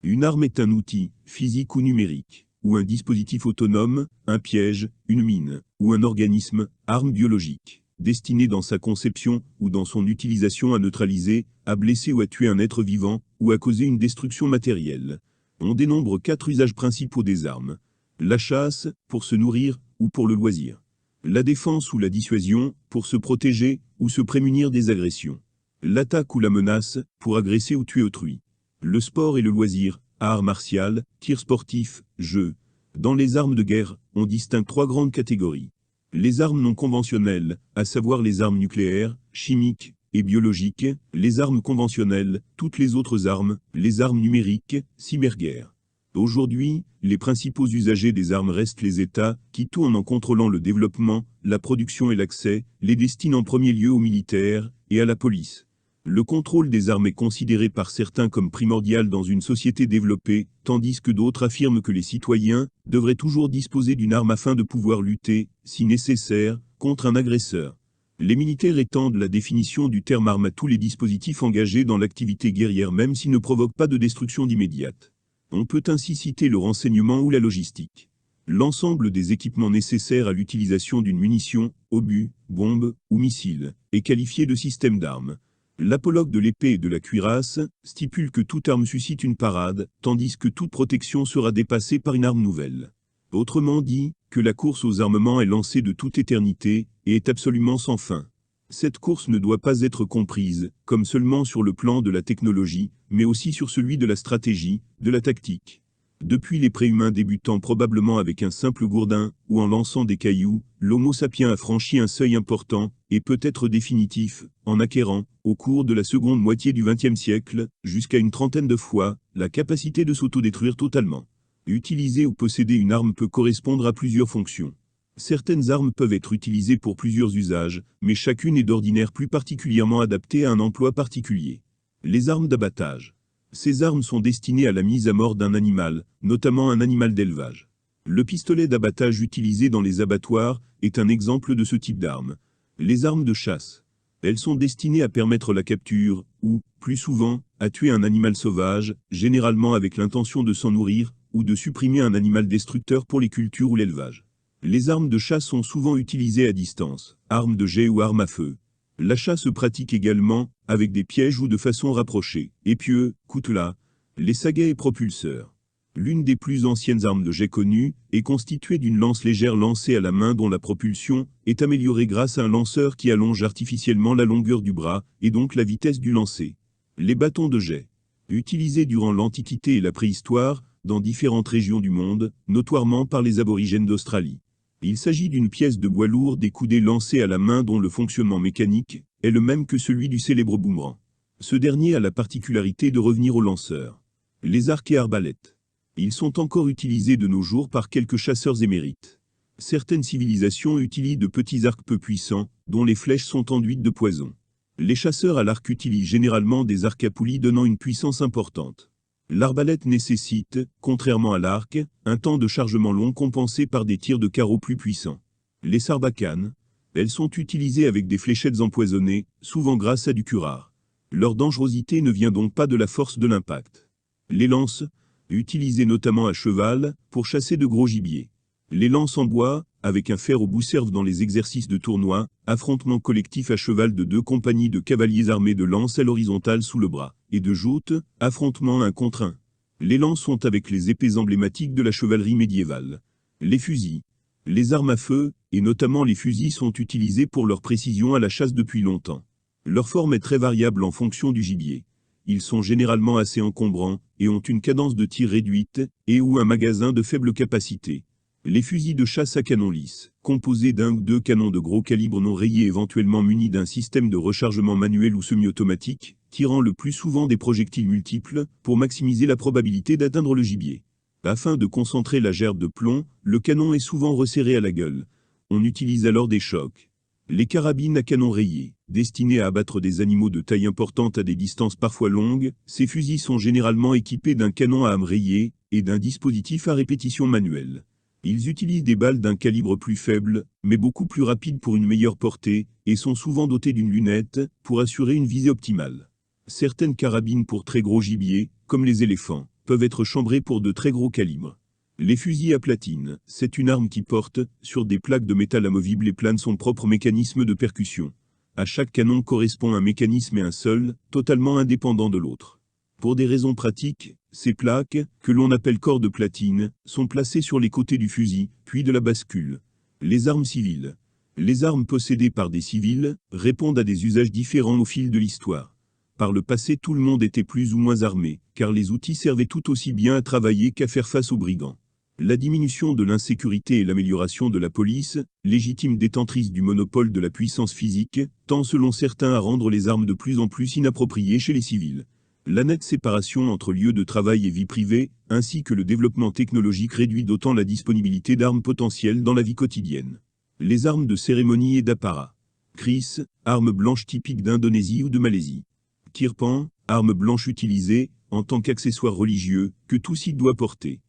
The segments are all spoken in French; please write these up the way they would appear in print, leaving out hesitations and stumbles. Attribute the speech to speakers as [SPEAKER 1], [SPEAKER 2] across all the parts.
[SPEAKER 1] Une arme est un outil, physique ou numérique, ou un dispositif autonome, un piège, une mine, ou un organisme, arme biologique, destiné dans sa conception ou dans son utilisation à neutraliser, à blesser ou à tuer un être vivant, ou à causer une destruction matérielle. On dénombre 4 usages principaux des armes. La chasse, pour se nourrir, ou pour le loisir. La défense ou la dissuasion, pour se protéger, ou se prémunir des agressions. L'attaque ou la menace, pour agresser ou tuer autrui. Le sport et le loisir, arts martiaux, tir sportif, jeux. Dans les armes de guerre, on distingue 3 grandes catégories. Les armes non conventionnelles, à savoir les armes nucléaires, chimiques et biologiques, les armes conventionnelles, toutes les autres armes, les armes numériques, cyberguerre. Aujourd'hui, les principaux usagers des armes restent les États, qui tout en contrôlant le développement, la production et l'accès, les destinent en premier lieu aux militaires et à la police. Le contrôle des armes est considéré par certains comme primordial dans une société développée, tandis que d'autres affirment que les citoyens devraient toujours disposer d'une arme afin de pouvoir lutter, si nécessaire, contre un agresseur. Les militaires étendent la définition du terme arme à tous les dispositifs engagés dans l'activité guerrière même s'ils ne provoquent pas de destruction immédiate. On peut ainsi citer le renseignement ou la logistique. L'ensemble des équipements nécessaires à l'utilisation d'une munition, obus, bombe ou missile est qualifié de système d'armes. L'apologue de l'épée et de la cuirasse stipule que toute arme suscite une parade, tandis que toute protection sera dépassée par une arme nouvelle. Autrement dit, que la course aux armements est lancée de toute éternité et est absolument sans fin. Cette course ne doit pas être comprise comme seulement sur le plan de la technologie, mais aussi sur celui de la stratégie, de la tactique. Depuis les préhumains débutant probablement avec un simple gourdin ou en lançant des cailloux, l'Homo sapiens a franchi un seuil important, et peut-être définitif, en acquérant, au cours de la seconde moitié du XXe siècle, jusqu'à une trentaine de fois, la capacité de s'autodétruire totalement. Utiliser ou posséder une arme peut correspondre à plusieurs fonctions. Certaines armes peuvent être utilisées pour plusieurs usages, mais chacune est d'ordinaire plus particulièrement adaptée à un emploi particulier. Les armes d'abattage. Ces armes sont destinées à la mise à mort d'un animal, notamment un animal d'élevage. Le pistolet d'abattage utilisé dans les abattoirs est un exemple de ce type d'arme. Les armes de chasse. Elles sont destinées à permettre la capture, ou, plus souvent, à tuer un animal sauvage, généralement avec l'intention de s'en nourrir, ou de supprimer un animal destructeur pour les cultures ou l'élevage. Les armes de chasse sont souvent utilisées à distance, armes de jet ou armes à feu. La chasse se pratique également, avec des pièges ou de façon rapprochée, épieux, coutelas, les saguets et propulseurs. L'une des plus anciennes armes de jet connues est constituée d'une lance légère lancée à la main dont la propulsion est améliorée grâce à un lanceur qui allonge artificiellement la longueur du bras et donc la vitesse du lancer. Les bâtons de jet. Utilisés durant l'Antiquité et la préhistoire, dans différentes régions du monde, notoirement par les aborigènes d'Australie. Il s'agit d'une pièce de bois lourde et coudée lancée à la main dont le fonctionnement mécanique est le même que celui du célèbre boomerang. Ce dernier a la particularité de revenir au lanceur. Les arcs et arbalètes. Ils sont encore utilisés de nos jours par quelques chasseurs émérites. Certaines civilisations utilisent de petits arcs peu puissants, dont les flèches sont enduites de poison. Les chasseurs à l'arc utilisent généralement des arcs à poulies donnant une puissance importante. L'arbalète nécessite, contrairement à l'arc, un temps de chargement long compensé par des tirs de carreau plus puissants. Les sarbacanes, elles sont utilisées avec des fléchettes empoisonnées, souvent grâce à du curare. Leur dangerosité ne vient donc pas de la force de l'impact. Les lances, utilisées notamment à cheval, pour chasser de gros gibier. Les lances en bois, avec un fer au bout servent dans les exercices de tournoi, affrontements collectifs à cheval de 2 compagnies de cavaliers armés de lances à l'horizontale sous le bras, et de joutes, affrontements 1 contre 1. Les lances sont avec les épées emblématiques de la chevalerie médiévale. Les fusils. Les armes à feu, et notamment les fusils sont utilisés pour leur précision à la chasse depuis longtemps. Leur forme est très variable en fonction du gibier. Ils sont généralement assez encombrants, et ont une cadence de tir réduite, et ou un magasin de faible capacité. Les fusils de chasse à canon lisse, composés d'un ou 2 canons de gros calibre non rayés éventuellement munis d'un système de rechargement manuel ou semi-automatique, tirant le plus souvent des projectiles multiples, pour maximiser la probabilité d'atteindre le gibier. Afin de concentrer la gerbe de plomb, le canon est souvent resserré à la gueule. On utilise alors des chocs. Les carabines à canon rayé, destinées à abattre des animaux de taille importante à des distances parfois longues, ces fusils sont généralement équipés d'un canon à âme rayée et d'un dispositif à répétition manuelle. Ils utilisent des balles d'un calibre plus faible, mais beaucoup plus rapide pour une meilleure portée, et sont souvent dotés d'une lunette, pour assurer une visée optimale. Certaines carabines pour très gros gibier, comme les éléphants, peuvent être chambrées pour de très gros calibres. Les fusils à platine, c'est une arme qui porte, sur des plaques de métal amovibles et plane son propre mécanisme de percussion. À chaque canon correspond un mécanisme et un seul, totalement indépendant de l'autre. Pour des raisons pratiques, ces plaques, que l'on appelle corps de platine, sont placées sur les côtés du fusil, puis de la bascule. Les armes civiles. Les armes possédées par des civils répondent à des usages différents au fil de l'histoire. Par le passé, tout le monde était plus ou moins armé, car les outils servaient tout aussi bien à travailler qu'à faire face aux brigands. La diminution de l'insécurité et l'amélioration de la police, légitime détentrice du monopole de la puissance physique, tend selon certains à rendre les armes de plus en plus inappropriées chez les civils. La nette séparation entre lieu de travail et vie privée, ainsi que le développement technologique réduit d'autant la disponibilité d'armes potentielles dans la vie quotidienne. Les armes de cérémonie et d'apparat. Kris, arme blanche typique d'Indonésie ou de Malaisie. Kirpan, arme blanche utilisée, en tant qu'accessoire religieux, que tout site doit porter.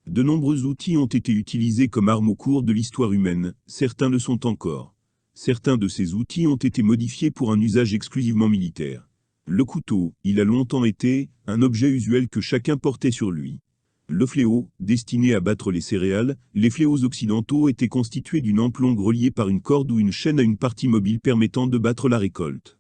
[SPEAKER 1] De nombreux outils ont été utilisés comme armes au cours de l'histoire humaine, certains le sont encore. Certains de ces outils ont été modifiés pour un usage exclusivement militaire. Le couteau, il a longtemps été, un objet usuel que chacun portait sur lui. Le fléau, destiné à battre les céréales, les fléaux occidentaux étaient constitués d'une ample longue reliée par une corde ou une chaîne à une partie mobile permettant de battre la récolte.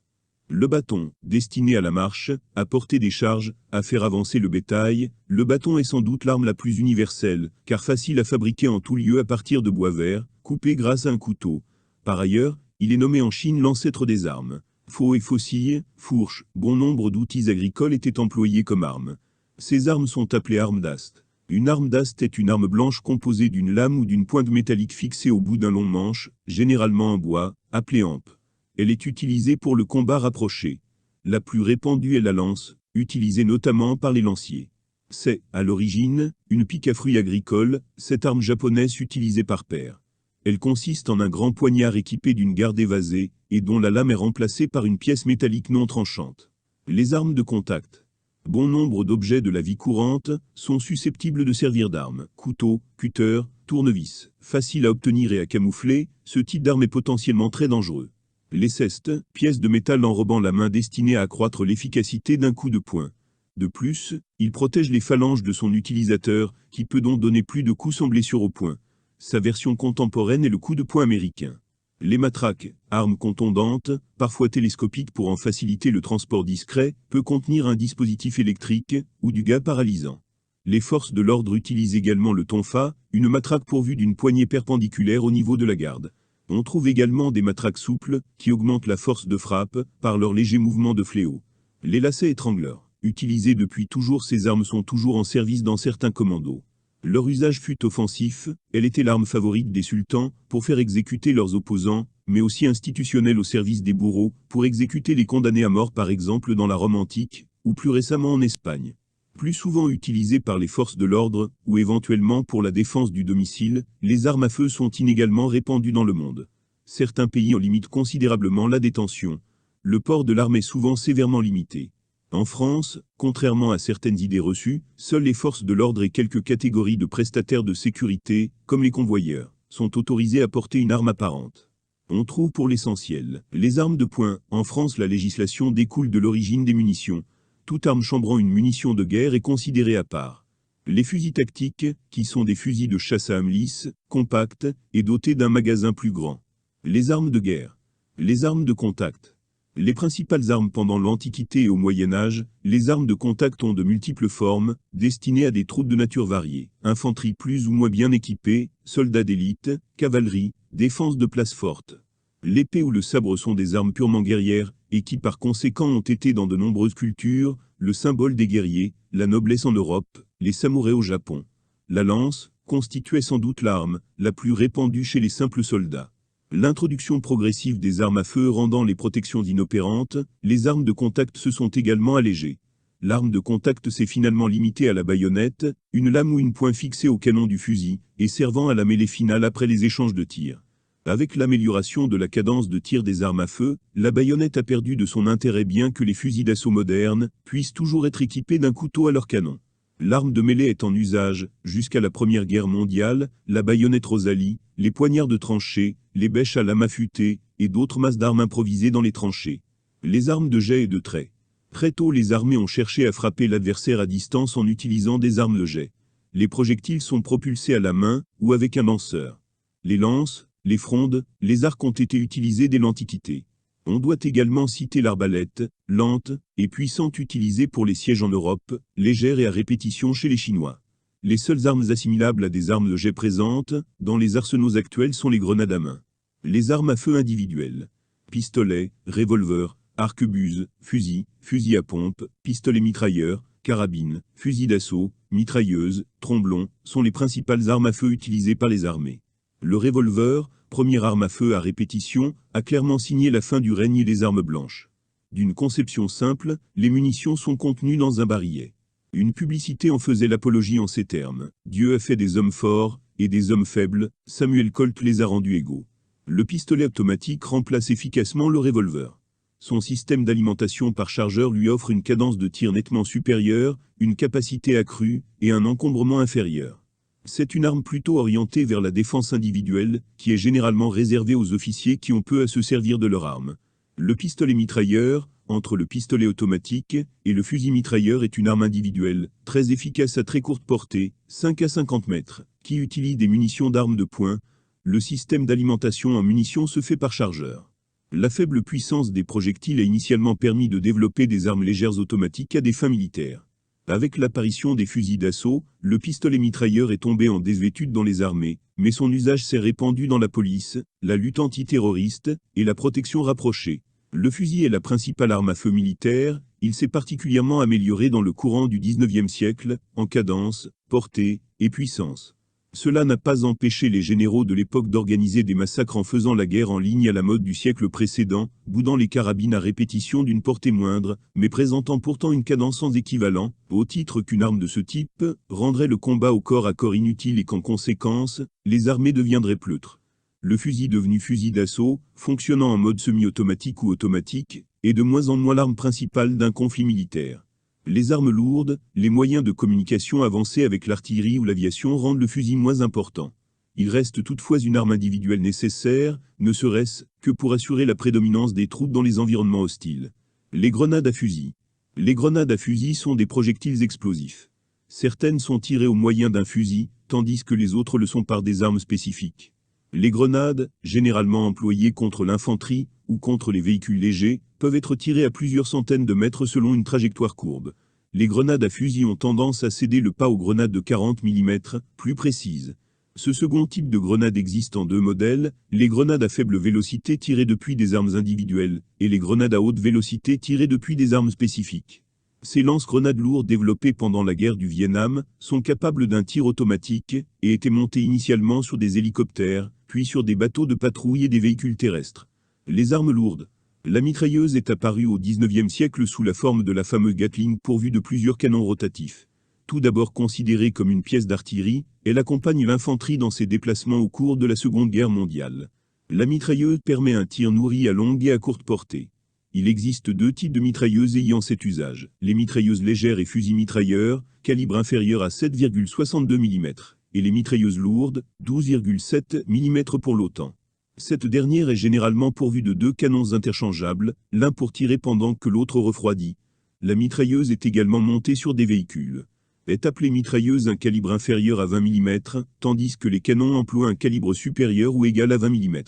[SPEAKER 1] Le bâton, destiné à la marche, à porter des charges, à faire avancer le bétail, le bâton est sans doute l'arme la plus universelle, car facile à fabriquer en tout lieu à partir de bois vert, coupé grâce à un couteau. Par ailleurs, il est nommé en Chine l'ancêtre des armes. Faux et faucille, fourche, bon nombre d'outils agricoles étaient employés comme armes. Ces armes sont appelées armes d'ast. Une arme d'ast est une arme blanche composée d'une lame ou d'une pointe métallique fixée au bout d'un long manche, généralement en bois, appelé hampe. Elle est utilisée pour le combat rapproché. La plus répandue est la lance, utilisée notamment par les lanciers. C'est, à l'origine, une pique à fruits agricole, cette arme japonaise utilisée par paire. Elle consiste en un grand poignard équipé d'une garde évasée, et dont la lame est remplacée par une pièce métallique non tranchante. Les armes de contact. Bon nombre d'objets de la vie courante sont susceptibles de servir d'armes. Couteau, cutter, tournevis. Facile à obtenir et à camoufler, ce type d'arme est potentiellement très dangereux. Les cestes, pièces de métal enrobant la main destinées à accroître l'efficacité d'un coup de poing. De plus, il protège les phalanges de son utilisateur, qui peut donc donner plus de coups sans blessure au poing. Sa version contemporaine est le coup de poing américain. Les matraques, armes contondantes, parfois télescopiques pour en faciliter le transport discret, peut contenir un dispositif électrique ou du gaz paralysant. Les forces de l'ordre utilisent également le tonfa, une matraque pourvue d'une poignée perpendiculaire au niveau de la garde. On trouve également des matraques souples, qui augmentent la force de frappe, par leur léger mouvement de fléau. Les lacets étrangleurs. Utilisés depuis toujours, ces armes sont toujours en service dans certains commandos. Leur usage fut offensif, elle était l'arme favorite des sultans, pour faire exécuter leurs opposants, mais aussi institutionnelle au service des bourreaux, pour exécuter les condamnés à mort par exemple dans la Rome antique, ou plus récemment en Espagne. Plus souvent utilisées par les forces de l'ordre, ou éventuellement pour la défense du domicile, les armes à feu sont inégalement répandues dans le monde. Certains pays en limitent considérablement la détention. Le port de l'arme est souvent sévèrement limité. En France, contrairement à certaines idées reçues, seules les forces de l'ordre et quelques catégories de prestataires de sécurité, comme les convoyeurs, sont autorisés à porter une arme apparente. On trouve pour l'essentiel les armes de poing. En France, la législation découle de l'origine des munitions. Toute arme chambrant une munition de guerre est considérée à part. Les fusils tactiques, qui sont des fusils de chasse à âme lisse, compacts, et dotés d'un magasin plus grand. Les armes de guerre. Les armes de contact. Les principales armes pendant l'Antiquité et au Moyen-Âge, les armes de contact ont de multiples formes, destinées à des troupes de nature variée. Infanterie plus ou moins bien équipée, soldats d'élite, cavalerie, défense de places fortes. L'épée ou le sabre sont des armes purement guerrières, et qui par conséquent ont été dans de nombreuses cultures, le symbole des guerriers, la noblesse en Europe, les samouraïs au Japon. La lance constituait sans doute l'arme la plus répandue chez les simples soldats. L'introduction progressive des armes à feu rendant les protections inopérantes, les armes de contact se sont également allégées. L'arme de contact s'est finalement limitée à la baïonnette, une lame ou une pointe fixée au canon du fusil, et servant à la mêlée finale après les échanges de tirs. Avec l'amélioration de la cadence de tir des armes à feu, la baïonnette a perdu de son intérêt bien que les fusils d'assaut modernes puissent toujours être équipés d'un couteau à leur canon. L'arme de mêlée est en usage, jusqu'à la Première Guerre mondiale, la baïonnette Rosalie, les poignards de tranchée, les bêches à lame affûtée, et d'autres masses d'armes improvisées dans les tranchées. Les armes de jet et de trait. Très tôt, les armées ont cherché à frapper l'adversaire à distance en utilisant des armes de jet. Les projectiles sont propulsés à la main ou avec un lanceur. Les lances, les frondes, les arcs ont été utilisés dès l'Antiquité. On doit également citer l'arbalète, lente et puissante utilisée pour les sièges en Europe, légère et à répétition chez les Chinois. Les seules armes assimilables à des armes de jet présentes dans les arsenaux actuels sont les grenades à main. Les armes à feu individuelles. Pistolets, revolvers, arquebuses, fusils, fusils à pompe, pistolets mitrailleurs, carabines, fusils d'assaut, mitrailleuses, tromblons, sont les principales armes à feu utilisées par les armées. Le revolver, première arme à feu à répétition, a clairement signé la fin du règne des armes blanches. D'une conception simple, les munitions sont contenues dans un barillet. Une publicité en faisait l'apologie en ces termes. Dieu a fait des hommes forts et des hommes faibles, Samuel Colt les a rendus égaux. Le pistolet automatique remplace efficacement le revolver. Son système d'alimentation par chargeur lui offre une cadence de tir nettement supérieure, une capacité accrue et un encombrement inférieur. C'est une arme plutôt orientée vers la défense individuelle, qui est généralement réservée aux officiers qui ont peu à se servir de leur arme. Le pistolet mitrailleur, entre le pistolet automatique et le fusil mitrailleur, est une arme individuelle, très efficace à très courte portée, 5 à 50 mètres, qui utilise des munitions d'armes de poing. Le système d'alimentation en munitions se fait par chargeur. La faible puissance des projectiles a initialement permis de développer des armes légères automatiques à des fins militaires. Avec l'apparition des fusils d'assaut, le pistolet mitrailleur est tombé en désuétude dans les armées, mais son usage s'est répandu dans la police, la lutte antiterroriste et la protection rapprochée. Le fusil est la principale arme à feu militaire, il s'est particulièrement amélioré dans le courant du XIXe siècle, en cadence, portée et puissance. Cela n'a pas empêché les généraux de l'époque d'organiser des massacres en faisant la guerre en ligne à la mode du siècle précédent, boudant les carabines à répétition d'une portée moindre, mais présentant pourtant une cadence sans équivalent, au titre qu'une arme de ce type rendrait le combat au corps à corps inutile et qu'en conséquence, les armées deviendraient pleutres. Le fusil devenu fusil d'assaut, fonctionnant en mode semi-automatique ou automatique, est de moins en moins l'arme principale d'un conflit militaire. Les armes lourdes, les moyens de communication avancés avec l'artillerie ou l'aviation rendent le fusil moins important. Il reste toutefois une arme individuelle nécessaire, ne serait-ce que pour assurer la prédominance des troupes dans les environnements hostiles. Les grenades à fusil. Les grenades à fusil sont des projectiles explosifs. Certaines sont tirées au moyen d'un fusil, tandis que les autres le sont par des armes spécifiques. Les grenades, généralement employées contre l'infanterie ou contre les véhicules légers, peuvent être tirées à plusieurs centaines de mètres selon une trajectoire courbe. Les grenades à fusil ont tendance à céder le pas aux grenades de 40 mm, plus précises. Ce second type de grenade existe en deux modèles, les grenades à faible vélocité tirées depuis des armes individuelles, et les grenades à haute vélocité tirées depuis des armes spécifiques. Ces lance-grenades lourdes développées pendant la guerre du Vietnam sont capables d'un tir automatique et étaient montées initialement sur des hélicoptères, puis sur des bateaux de patrouille et des véhicules terrestres. Les armes lourdes. La mitrailleuse est apparue au XIXe siècle sous la forme de la fameuse Gatling pourvue de plusieurs canons rotatifs. Tout d'abord considérée comme une pièce d'artillerie, elle accompagne l'infanterie dans ses déplacements au cours de la Seconde Guerre mondiale. La mitrailleuse permet un tir nourri à longue et à courte portée. Il existe deux types de mitrailleuses ayant cet usage. Les mitrailleuses légères et fusils mitrailleurs, calibre inférieur à 7,62 mm, et les mitrailleuses lourdes, 12,7 mm pour l'OTAN. Cette dernière est généralement pourvue de deux canons interchangeables, l'un pour tirer pendant que l'autre refroidit. La mitrailleuse est également montée sur des véhicules. Est appelée mitrailleuse un calibre inférieur à 20 mm, tandis que les canons emploient un calibre supérieur ou égal à 20 mm.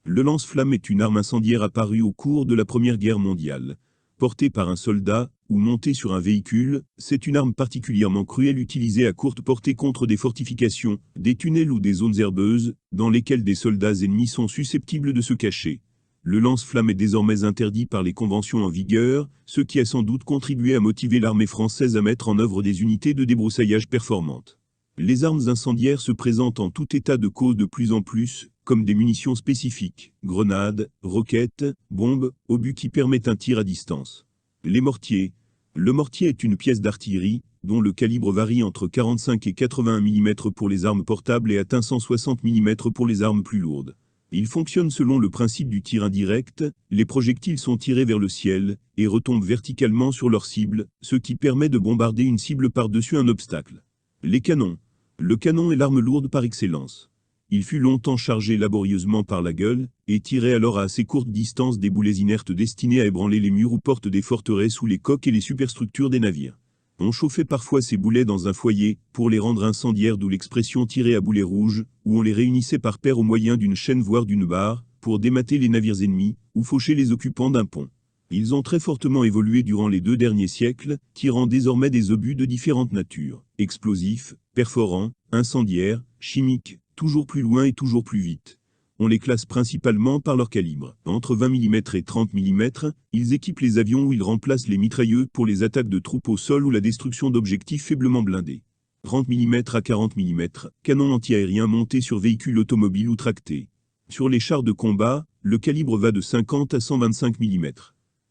[SPEAKER 1] Le lance-flamme est une arme incendiaire apparue au cours de la Première Guerre mondiale. Portée par un soldat, ou montée sur un véhicule, c'est une arme particulièrement cruelle utilisée à courte portée contre des fortifications, des tunnels ou des zones herbeuses, dans lesquelles des soldats ennemis sont susceptibles de se cacher. Le lance-flamme est désormais interdit par les conventions en vigueur, ce qui a sans doute contribué à motiver l'armée française à mettre en œuvre des unités de débroussaillage performantes. Les armes incendiaires se présentent en tout état de cause de plus en plus, comme des munitions spécifiques, grenades, roquettes, bombes, obus qui permettent un tir à distance. Les mortiers. Le mortier est une pièce d'artillerie, dont le calibre varie entre 45 et 81 mm pour les armes portables et atteint 160 mm pour les armes plus lourdes. Il fonctionne selon le principe du tir indirect, les projectiles sont tirés vers le ciel et retombent verticalement sur leur cible, ce qui permet de bombarder une cible par-dessus un obstacle. Les canons. Le canon est l'arme lourde par excellence. Il fut longtemps chargé laborieusement par la gueule, et tirait alors à assez courte distance des boulets inertes destinés à ébranler les murs ou portes des forteresses ou les coques et les superstructures des navires. On chauffait parfois ces boulets dans un foyer, pour les rendre incendiaires, d'où l'expression tirer à boulet rouge, ou on les réunissait par paires au moyen d'une chaîne voire d'une barre, pour démater les navires ennemis, ou faucher les occupants d'un pont. Ils ont très fortement évolué durant les 2 derniers siècles, tirant désormais des obus de différentes natures, explosifs, perforants, incendiaires, chimiques, toujours plus loin et toujours plus vite. On les classe principalement par leur calibre. Entre 20 mm et 30 mm, ils équipent les avions ou ils remplacent les mitrailleuses pour les attaques de troupes au sol ou la destruction d'objectifs faiblement blindés. 30 mm à 40 mm, canons antiaériens montés sur véhicules automobiles ou tractés. Sur les chars de combat, le calibre va de 50 à 125 mm.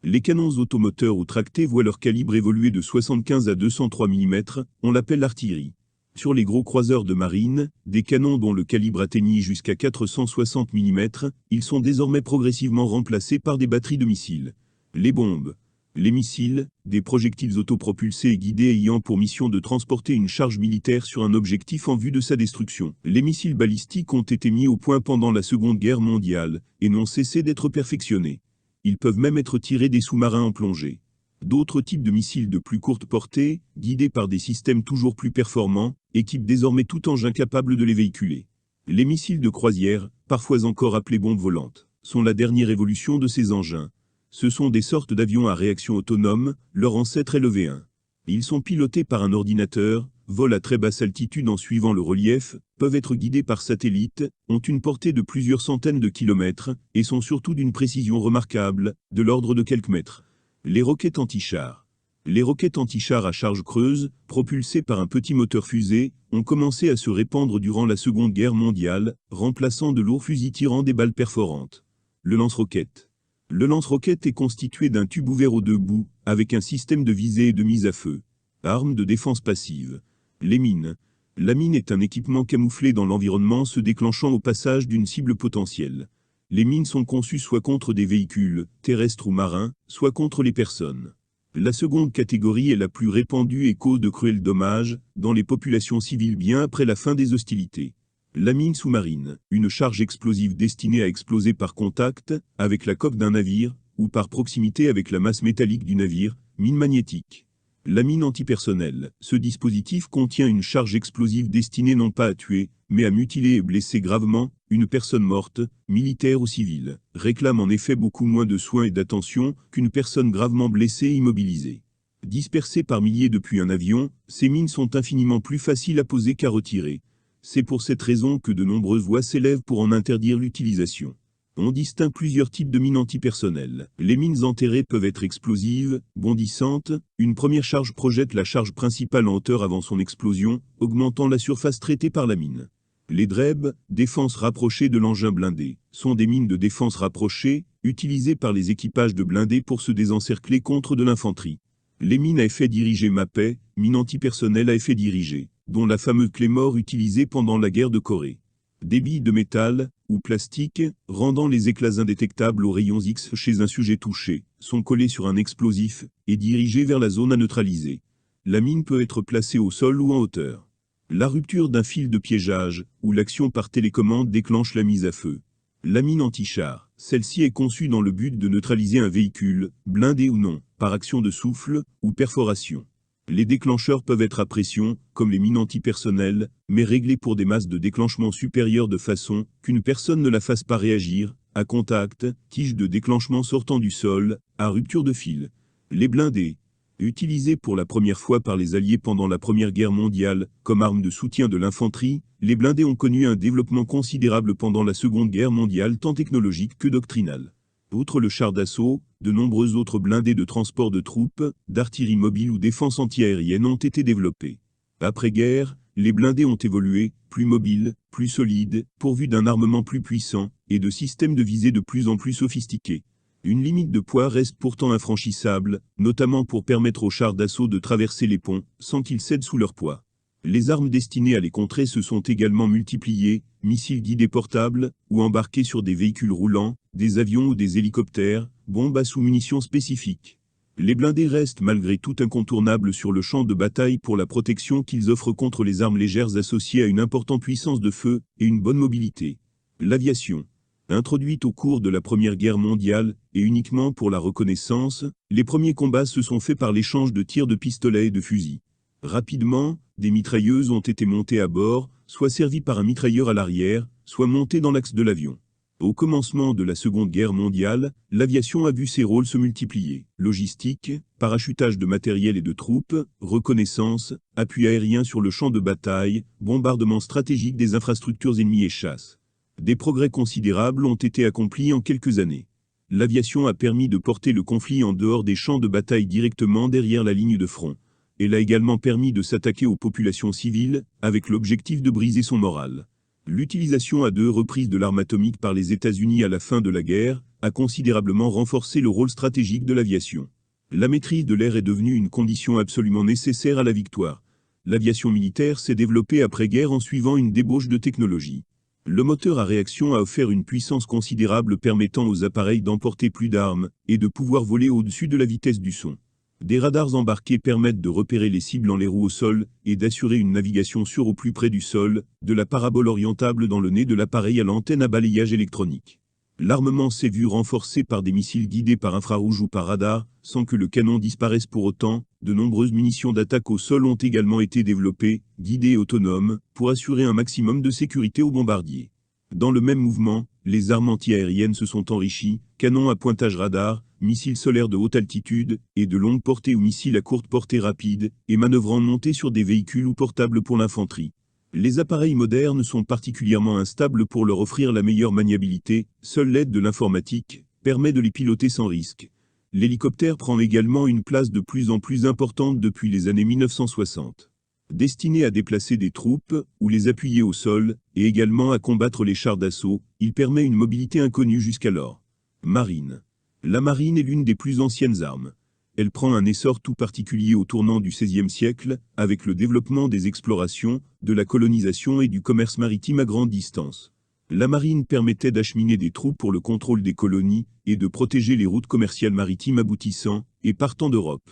[SPEAKER 1] Les canons automoteurs ou tractés voient leur calibre évoluer de 75 à 203 mm, on l'appelle l'artillerie. Sur les gros croiseurs de marine, des canons dont le calibre atteignit jusqu'à 460 mm, ils sont désormais progressivement remplacés par des batteries de missiles. Les bombes. Les missiles, des projectiles autopropulsés et guidés ayant pour mission de transporter une charge militaire sur un objectif en vue de sa destruction. Les missiles balistiques ont été mis au point pendant la Seconde Guerre mondiale, et n'ont cessé d'être perfectionnés. Ils peuvent même être tirés des sous-marins en plongée. D'autres types de missiles de plus courte portée, guidés par des systèmes toujours plus performants, équipent désormais tout engin capable de les véhiculer. Les missiles de croisière, parfois encore appelés bombes volantes, sont la dernière évolution de ces engins. Ce sont des sortes d'avions à réaction autonome, leur ancêtre est le V1. Ils sont pilotés par un ordinateur, volent à très basse altitude en suivant le relief, peuvent être guidés par satellite, ont une portée de plusieurs centaines de kilomètres, et sont surtout d'une précision remarquable, de l'ordre de quelques mètres. Les roquettes anti-chars. Les roquettes anti-chars à charge creuse, propulsées par un petit moteur fusée, ont commencé à se répandre durant la Seconde Guerre mondiale, remplaçant de lourds fusils tirant des balles perforantes. Le lance-roquette. Le lance-roquette est constitué d'un tube ouvert aux 2 bouts, avec un système de visée et de mise à feu. Arme de défense passive. Les mines. La mine est un équipement camouflé dans l'environnement se déclenchant au passage d'une cible potentielle. Les mines sont conçues soit contre des véhicules, terrestres ou marins, soit contre les personnes. La seconde catégorie est la plus répandue et cause de cruels dommages, dans les populations civiles bien après la fin des hostilités. La mine sous-marine, une charge explosive destinée à exploser par contact, avec la coque d'un navire, ou par proximité avec la masse métallique du navire, mine magnétique. La mine antipersonnelle, ce dispositif contient une charge explosive destinée non pas à tuer, mais à mutiler et blesser gravement, une personne morte, militaire ou civile, réclame en effet beaucoup moins de soins et d'attention qu'une personne gravement blessée et immobilisée. Dispersées par milliers depuis un avion, ces mines sont infiniment plus faciles à poser qu'à retirer. C'est pour cette raison que de nombreuses voix s'élèvent pour en interdire l'utilisation. On distingue plusieurs types de mines antipersonnelles. Les mines enterrées peuvent être explosives, bondissantes. Une première charge projette la charge principale en hauteur avant son explosion, augmentant la surface traitée par la mine. Les DREB, défense rapprochée de l'engin blindé, sont des mines de défense rapprochée, utilisées par les équipages de blindés pour se désencercler contre de l'infanterie. Les mines à effet dirigé MAPE, mines antipersonnelles à effet dirigé, dont la fameuse Claymore utilisée pendant la guerre de Corée. Des billes de métal, ou plastique, rendant les éclats indétectables aux rayons X chez un sujet touché, sont collés sur un explosif, et dirigés vers la zone à neutraliser. La mine peut être placée au sol ou en hauteur. La rupture d'un fil de piégeage, ou l'action par télécommande déclenche la mise à feu. La mine anti-char, celle-ci est conçue dans le but de neutraliser un véhicule, blindé ou non, par action de souffle, ou perforation. Les déclencheurs peuvent être à pression, comme les mines antipersonnelles, mais réglés pour des masses de déclenchement supérieures de façon qu'une personne ne la fasse pas réagir, à contact, tige de déclenchement sortant du sol, à rupture de fil. Les blindés. Utilisés pour la première fois par les Alliés pendant la Première Guerre mondiale, comme arme de soutien de l'infanterie, les blindés ont connu un développement considérable pendant la Seconde Guerre mondiale tant technologique que doctrinal. Outre le char d'assaut, de nombreux autres blindés de transport de troupes, d'artillerie mobile ou défense antiaérienne ont été développés. Après-guerre, les blindés ont évolué, plus mobiles, plus solides, pourvus d'un armement plus puissant, et de systèmes de visée de plus en plus sophistiqués. Une limite de poids reste pourtant infranchissable, notamment pour permettre aux chars d'assaut de traverser les ponts, sans qu'ils cèdent sous leur poids. Les armes destinées à les contrer se sont également multipliées, missiles guidés portables, ou embarqués sur des véhicules roulants, des avions ou des hélicoptères, bombes à sous-munitions spécifiques. Les blindés restent malgré tout incontournables sur le champ de bataille pour la protection qu'ils offrent contre les armes légères associées à une importante puissance de feu et une bonne mobilité. L'aviation. Introduite au cours de la Première Guerre mondiale, et uniquement pour la reconnaissance, les premiers combats se sont faits par l'échange de tirs de pistolets et de fusils. Rapidement, des mitrailleuses ont été montées à bord, soit servies par un mitrailleur à l'arrière, soit montées dans l'axe de l'avion. Au commencement de la Seconde Guerre mondiale, l'aviation a vu ses rôles se multiplier. Logistique, parachutage de matériel et de troupes, reconnaissance, appui aérien sur le champ de bataille, bombardement stratégique des infrastructures ennemies et chasse. Des progrès considérables ont été accomplis en quelques années. L'aviation a permis de porter le conflit en dehors des champs de bataille directement derrière la ligne de front. Elle a également permis de s'attaquer aux populations civiles, avec l'objectif de briser son moral. L'utilisation à 2 reprises de l'arme atomique par les États-Unis à la fin de la guerre a considérablement renforcé le rôle stratégique de l'aviation. La maîtrise de l'air est devenue une condition absolument nécessaire à la victoire. L'aviation militaire s'est développée après-guerre en suivant une débauche de technologie. Le moteur à réaction a offert une puissance considérable permettant aux appareils d'emporter plus d'armes et de pouvoir voler au-dessus de la vitesse du son. Des radars embarqués permettent de repérer les cibles en les roues au sol et d'assurer une navigation sûre au plus près du sol, de la parabole orientable dans le nez de l'appareil à l'antenne à balayage électronique. L'armement s'est vu renforcé par des missiles guidés par infrarouge ou par radar, sans que le canon disparaisse pour autant. De nombreuses munitions d'attaque au sol ont également été développées, guidées et autonomes, pour assurer un maximum de sécurité aux bombardiers. Dans le même mouvement, les armes anti-aériennes se sont enrichies, canons à pointage radar, missiles solaires de haute altitude, et de longue portée ou missiles à courte portée rapide, et manœuvrant montés sur des véhicules ou portables pour l'infanterie. Les appareils modernes sont particulièrement instables pour leur offrir la meilleure maniabilité, seule l'aide de l'informatique permet de les piloter sans risque. L'hélicoptère prend également une place de plus en plus importante depuis les années 1960. Destiné à déplacer des troupes, ou les appuyer au sol, et également à combattre les chars d'assaut, il permet une mobilité inconnue jusqu'alors. Marine. La marine est l'une des plus anciennes armes. Elle prend un essor tout particulier au tournant du XVIe siècle, avec le développement des explorations, de la colonisation et du commerce maritime à grande distance. La marine permettait d'acheminer des troupes pour le contrôle des colonies, et de protéger les routes commerciales maritimes aboutissant, et partant d'Europe.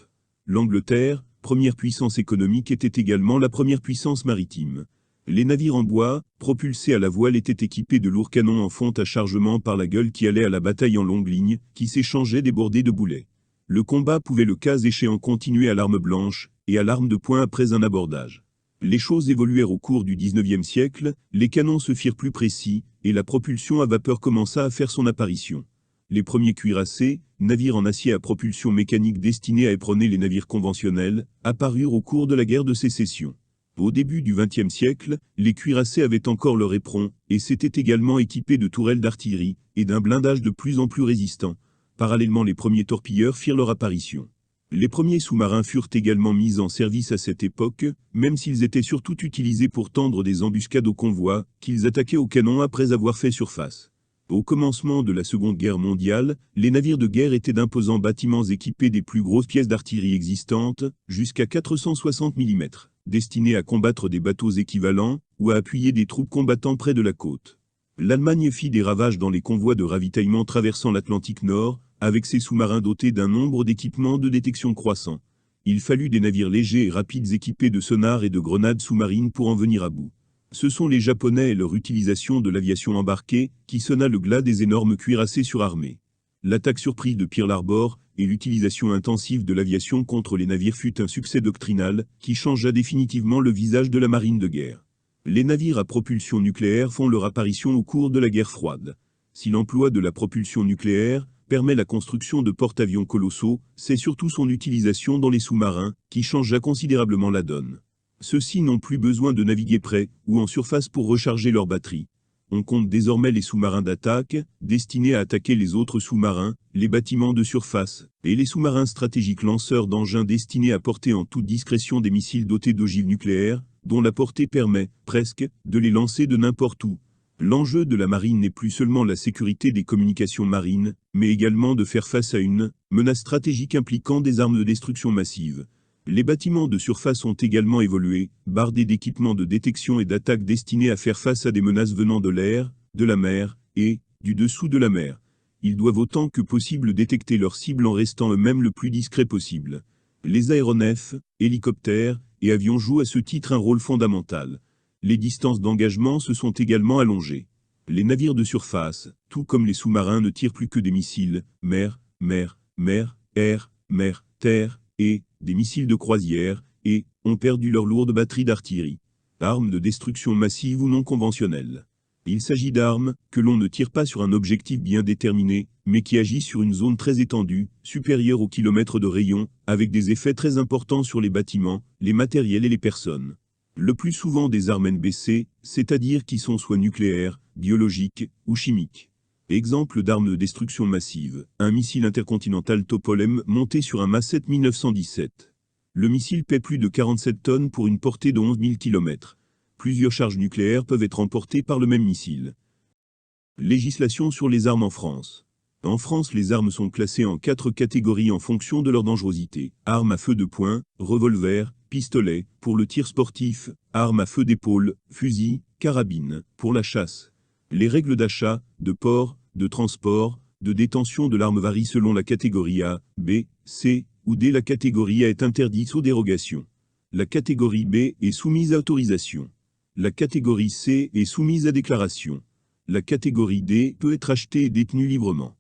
[SPEAKER 1] L'Angleterre, première puissance économique, était également la première puissance maritime. Les navires en bois, propulsés à la voile, étaient équipés de lourds canons en fonte à chargement par la gueule qui allait à la bataille en longue ligne, qui s'échangeaient débordés de boulets. Le combat pouvait le cas échéant continuer à l'arme blanche, et à l'arme de poing après un abordage. Les choses évoluèrent au cours du XIXe siècle, les canons se firent plus précis, et la propulsion à vapeur commença à faire son apparition. Les premiers cuirassés, navires en acier à propulsion mécanique destinés à éperonner les navires conventionnels, apparurent au cours de la guerre de Sécession. Au début du XXe siècle, les cuirassés avaient encore leur éperon, et s'étaient également équipés de tourelles d'artillerie, et d'un blindage de plus en plus résistant. Parallèlement, les premiers torpilleurs firent leur apparition. Les premiers sous-marins furent également mis en service à cette époque, même s'ils étaient surtout utilisés pour tendre des embuscades aux convois, qu'ils attaquaient au canon après avoir fait surface. Au commencement de la Seconde Guerre mondiale, les navires de guerre étaient d'imposants bâtiments équipés des plus grosses pièces d'artillerie existantes, jusqu'à 460 mm, destinés à combattre des bateaux équivalents, ou à appuyer des troupes combattant près de la côte. L'Allemagne fit des ravages dans les convois de ravitaillement traversant l'Atlantique Nord, avec ses sous-marins dotés d'un nombre d'équipements de détection croissant. Il fallut des navires légers et rapides équipés de sonars et de grenades sous-marines pour en venir à bout. Ce sont les Japonais et leur utilisation de l'aviation embarquée qui sonna le glas des énormes cuirassés surarmés. L'attaque surprise de Pearl Harbor et l'utilisation intensive de l'aviation contre les navires fut un succès doctrinal qui changea définitivement le visage de la marine de guerre. Les navires à propulsion nucléaire font leur apparition au cours de la guerre froide. Si l'emploi de la propulsion nucléaire permet la construction de porte-avions colossaux, c'est surtout son utilisation dans les sous-marins qui changea considérablement la donne. Ceux-ci n'ont plus besoin de naviguer près ou en surface pour recharger leurs batteries. On compte désormais les sous-marins d'attaque, destinés à attaquer les autres sous-marins, les bâtiments de surface, et les sous-marins stratégiques lanceurs d'engins destinés à porter en toute discrétion des missiles dotés d'ogives nucléaires, dont la portée permet, presque, de les lancer de n'importe où. L'enjeu de la marine n'est plus seulement la sécurité des communications marines, mais également de faire face à une menace stratégique impliquant des armes de destruction massive. Les bâtiments de surface ont également évolué, bardés d'équipements de détection et d'attaque destinés à faire face à des menaces venant de l'air, de la mer et du dessous de la mer. Ils doivent autant que possible détecter leur cible en restant eux-mêmes le plus discret possible. Les aéronefs, hélicoptères et avions jouent à ce titre un rôle fondamental. Les distances d'engagement se sont également allongées. Les navires de surface, tout comme les sous-marins, ne tirent plus que des missiles, mer, air, terre, et des missiles de croisière, et ont perdu leur lourde batterie d'artillerie. Armes de destruction massive ou non conventionnelles. Il s'agit d'armes que l'on ne tire pas sur un objectif bien déterminé, mais qui agissent sur une zone très étendue, supérieure au kilomètre de rayon, avec des effets très importants sur les bâtiments, les matériels et les personnes. Le plus souvent des armes NBC, c'est-à-dire qui sont soit nucléaires, biologiques ou chimiques. Exemple d'armes de destruction massive, un missile intercontinental Topol-M monté sur un MA-7 1917. Le missile pèse plus de 47 tonnes pour une portée de 11 000 km. Plusieurs charges nucléaires peuvent être emportées par le même missile. Législation sur les armes en France. En France, les armes sont classées en 4 catégories en fonction de leur dangerosité. Armes à feu de poing, revolver, pistolet, pour le tir sportif, armes à feu d'épaule, fusil, carabine, pour la chasse. Les règles d'achat, de port, de transport, de détention de l'arme varient selon la catégorie A, B, C ou D. La catégorie A est interdite aux dérogations. La catégorie B est soumise à autorisation. La catégorie C est soumise à déclaration. La catégorie D peut être achetée et détenue librement.